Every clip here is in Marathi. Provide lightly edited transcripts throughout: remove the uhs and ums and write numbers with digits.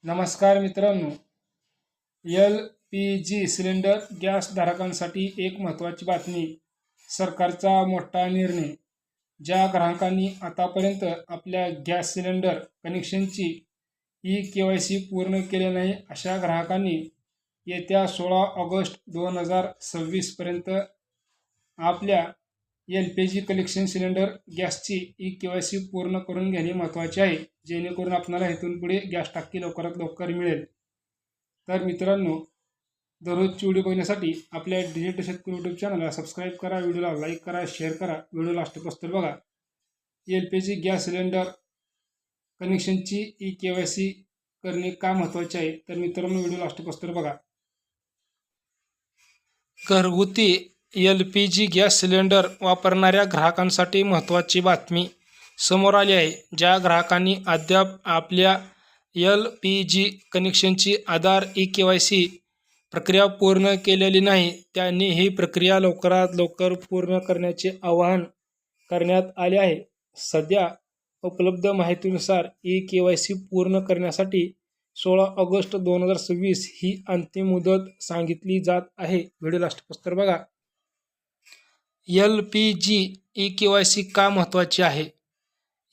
नमस्कार मित्रांनो, L P G cylinder gas धारकांसाठी एक महत्त्वाची बातमी. सरकारचा मोठा निर्णय. ज्या ग्राहकांनी आतापर्यंत आपल्या गॅस सिलेंडर कनेक्शनची ई-के.वाय.सी पूर्ण केले नाही अशा ग्राहकांनी येत्या 16 ऑगस्ट 2026 पर्यंत आपल्या LPG कनेक्शन सिलेंडर गॅसची ई-के.वाय.सी पूर्ण करून घेणे महत्त्वाचे आहे, जेणेकरून आपल्याला इथून पुढे गॅस टाकी लवकरात लवकर मिळेल. तर मित्रांनो, दररोजची व्हिडिओ बघण्यासाठी आपल्या डिजिटल शेतकरी यूट्यूब चॅनलला सबस्क्राईब करा, व्हिडिओला लाईक करा, शेअर करा, व्हिडिओ लास्टपर्यंत बघा. LPG गॅस सिलेंडर कनेक्शनची ई-के.वाय.सी करणे का महत्त्वाचे आहे, तर मित्रांनो व्हिडिओ लास्टपर्यंत बघा. घरगुती LPG गॅस सिलेंडर वापरणाऱ्या ग्राहकांसाठी महत्त्वाची बातमी समोर आली आहे. ज्या ग्राहकांनी अद्याप आपल्या LPG कनेक्शनची आधार ई-के.वाय.सी प्रक्रिया पूर्ण केलेली नाही, त्यांनी ही प्रक्रिया लवकरात लवकर पूर्ण करण्याचे आवाहन करण्यात आले आहे. सध्या उपलब्ध माहितीनुसार ई-के.वाय.सी पूर्ण करण्यासाठी 16 ऑगस्ट 2026 ही अंतिम मुदत सांगितली जात आहे. व्हिडिओ लास्टपर्यंत बघा. LPG ई-के.वाय.सी का महत्त्वाची आहे?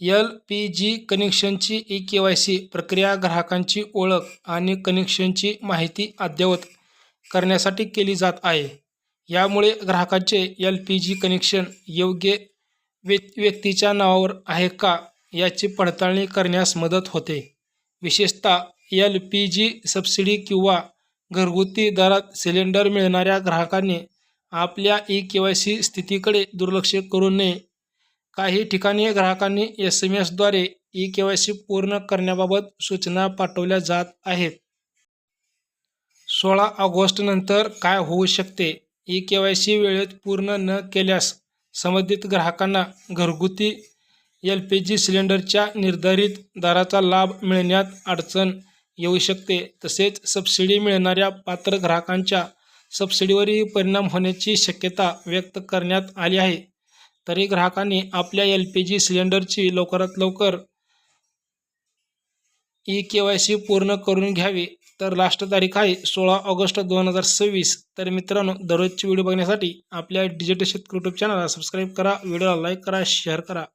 LPG कनेक्शनची ई-के.वाय.सी प्रक्रिया ग्राहकांची ओळख आणि कनेक्शनची माहिती अद्ययावत करण्यासाठी केली जात आहे. यामुळे ग्राहकाचे LPG कनेक्शन योग्य व्यक्तीच्या नावावर आहे का याची पडताळणी करण्यास मदत होते. विशेषतः LPG सबसिडी किंवा घरगुती दरात सिलेंडर मिळणाऱ्या ग्राहकांनी आपल्या ई-के.वाय.सी स्थितीकडे दुर्लक्ष करू नये. काही ठिकाणी ग्राहकांनी SMS द्वारे ई-के.वाय.सी पूर्ण करण्याबाबत सूचना पाठवल्या जात आहेत. 16 ऑगस्टनंतर काय होऊ शकते? ई-के.वाय.सी वेळेत पूर्ण न केल्यास संबंधित ग्राहकांना घरगुती LPG सिलेंडरच्या निर्धारित दराचा लाभ मिळण्यात अडचण येऊ शकते. तसेच सबसिडी मिळणाऱ्या पात्र ग्राहकांच्या सबसिडीवरही परिणाम होण्याची शक्यता व्यक्त करण्यात आली आहे. तरी ग्राहकांनी आपल्या LPG सिलेंडरची लवकरात लवकर ई-के.वाय.सी पूर्ण करून घ्यावी. तर लास्ट तारीख आहे 16 ऑगस्ट 2026. तर मित्रांनो, दररोजची व्हिडिओ बघण्यासाठी आपल्या डिजिटल शेतकरी यूट्यूब चॅनलला सबस्क्राईब करा, व्हिडिओला लाईक करा, शेअर करा.